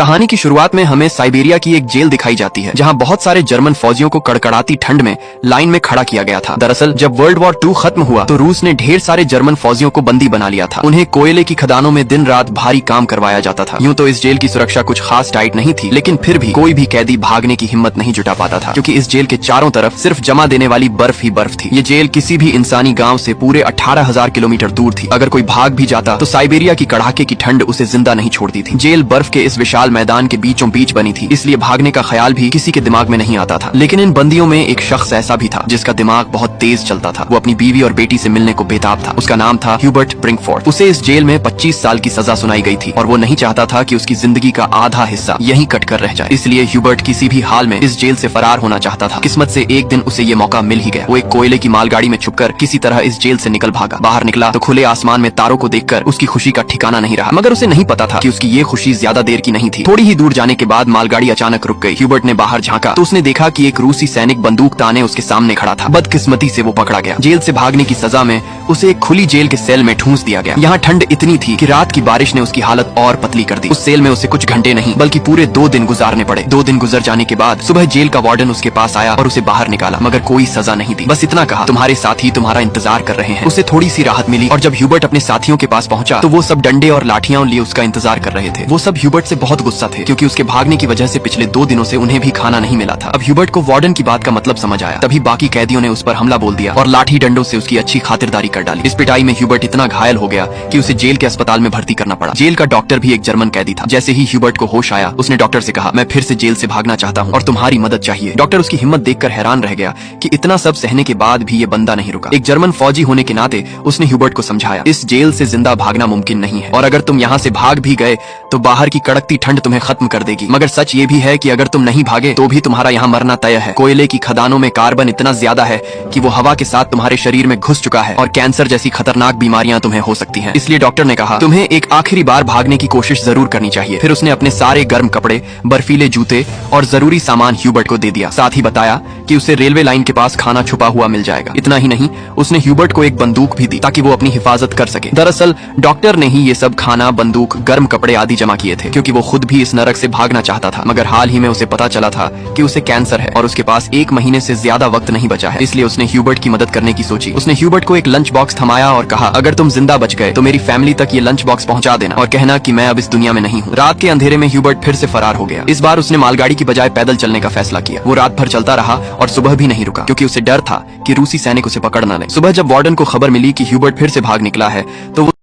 कहानी की शुरुआत में हमें साइबेरिया की एक जेल दिखाई जाती है जहां बहुत सारे जर्मन फौजियों को कड़कड़ाती ठंड में लाइन में खड़ा किया गया था। दरअसल जब वर्ल्ड वॉर 2 खत्म हुआ तो रूस ने ढेर सारे जर्मन फौजियों को बंदी बना लिया था। उन्हें कोयले की खदानों में दिन रात भारी काम करवाया जाता था। यूं तो इस जेल की सुरक्षा कुछ खास टाइट नहीं थी, लेकिन फिर भी कोई भी कैदी भागने की हिम्मत नहीं जुटा पाता था, क्योंकि इस जेल के चारों तरफ सिर्फ जमा देने वाली बर्फ ही बर्फ थी। ये जेल किसी भी इंसानी गाँव से पूरे 18,000 किलोमीटर दूर थी। अगर कोई भाग भी जाता तो साइबेरिया की कड़ाके की ठंड उसे जिंदा नहीं छोड़ती थी। जेल बर्फ के इस विशाल मैदान के बीचों बीच बनी थी, इसलिए भागने का ख्याल भी किसी के दिमाग में नहीं आता था। लेकिन इन बंदियों में एक शख्स ऐसा भी था जिसका दिमाग बहुत तेज चलता था। वो अपनी बीवी और बेटी से मिलने को बेताब था। उसका नाम था ह्यूबर्ट ब्रिंकफोर्ड। उसे इस जेल में 25 साल की सजा सुनाई गई थी और वो नहीं चाहता था कि उसकी जिंदगी का आधा हिस्सा यहीं कटकर रह जाए। इसलिए ह्यूबर्ट किसी भी हाल में इस जेल से फरार होना चाहता था। किस्मत से एक दिन उसे ये मौका मिल ही गया। वो एक कोयले की मालगाड़ी में छुपकर किसी तरह इस जेल से निकल भागा। बाहर निकला तो खुले आसमान में तारों को देखकर उसकी खुशी का ठिकाना नहीं रहा, मगर उसे नहीं पता था कि उसकी ये खुशी ज्यादा देर की नहीं थी। थोड़ी ही दूर जाने के बाद मालगाड़ी अचानक रुक गई। ह्यूबर्ट ने बाहर झांका तो उसने देखा कि एक रूसी सैनिक बंदूक ताने उसके सामने खड़ा था। बदकिस्मती से वो पकड़ा गया। जेल से भागने की सजा में उसे एक खुली जेल के सेल में ठूंस दिया गया। यहाँ ठंड इतनी थी कि रात की बारिश ने उसकी हालत और पतली कर दी। उस सेल में उसे कुछ घंटे नहीं बल्कि पूरे 2 दिन गुजारने पड़े। 2 दिन गुजर जाने के बाद सुबह जेल का वार्डन उसके पास आया और उसे बाहर निकाला, मगर कोई सजा नहीं दी। बस इतना कहा, तुम्हारे साथी तुम्हारा इंतजार कर रहे हैं। उसे थोड़ी सी राहत मिली और जब ह्यूबर्ट अपने साथियों के पास पहुंचा तो वो सब डंडे और लाठियां लिए उसका इंतजार कर रहे थे। वो सब ह्यूबर्ट से बहुत गुस्सा थे, क्योंकि उसके भागने की वजह से पिछले 2 दिनों से उन्हें भी खाना नहीं मिला था। अब ह्यूबर्ट को वार्डन की बात का मतलब समझ आया। तभी बाकी कैदियों ने उस पर हमला बोल दिया और लाठी डंडों से उसकी अच्छी खातिरदारी कर डाली। इस पिटाई में ह्यूबर्ट इतना घायल हो गया कि उसे जेल के अस्पताल में भर्ती करना पड़ा। जेल का डॉक्टर भी एक जर्मन कैदी था। जैसे ही ह्यूबर्ट को होश आया उसने डॉक्टर से कहा, मैं फिर से जेल से भागना चाहता हूँ और तुम्हारी मदद चाहिए। डॉक्टर उसकी हिम्मत देखकर हैरान रह गया कि इतना सब सहने के बाद भी ये बंदा नहीं रुका। एक जर्मन फौजी होने के नाते उसने ह्यूबर्ट को समझाया, इस जेल से जिंदा भागना मुमकिन नहीं है और अगर तुम यहाँ से भाग भी गए तो बाहर की कड़कती ठंड तुम्हें खत्म कर देगी। मगर सच ये भी है कि अगर तुम नहीं भागे तो भी तुम्हारा यहाँ मरना तय है। कोयले की खदानों में कार्बन इतना ज्यादा है कि वो हवा के साथ तुम्हारे शरीर में घुस चुका है और कैंसर जैसी खतरनाक बीमारियां तुम्हें हो सकती हैं। इसलिए डॉक्टर ने कहा, तुम्हें एक आखिरी बार भागने की कोशिश जरूर करनी चाहिए। फिर उसने अपने सारे गर्म कपड़े, बर्फीले जूते और जरूरी सामान ह्यूबर्ट को दे दिया। साथ ही बताया कि उसे रेलवे लाइन के पास खाना छुपा हुआ मिल जाएगा। इतना ही नहीं, उसने ह्यूबर्ट को एक बंदूक भी दी ताकि वो अपनी हिफाजत कर सके। दरअसल डॉक्टर ने ही ये सब खाना, बंदूक, गर्म कपड़े आदि जमा किए थे, क्योंकि वो खुद भी इस नरक से भागना चाहता था। मगर हाल ही में उसे पता चला था कि उसे कैंसर है और उसके पास 1 महीने से ज्यादा वक्त नहीं बचा है। इसलिए उसने ह्यूबर्ट की मदद करने की सोची। उसने ह्यूबर्ट को एक लंच बॉक्स थमाया और कहा, अगर तुम जिंदा बच गए तो मेरी फैमिली तक ये लंच बॉक्स पहुंचा देना और कहना कि मैं अब इस दुनिया में नहीं हूँ। रात के अंधेरे में ह्यूबर्ट फिर से फरार हो गया। इस बार उसने मालगाड़ी की बजाय पैदल चलने का फैसला किया। वो रात भर चलता रहा और सुबह भी नहीं रुका, क्योंकि उसे डर था कि रूसी सैनिक उसे पकड़ न लें। सुबह जब वार्डन को खबर मिली कि ह्यूबर्ट फिर से भाग निकला है तो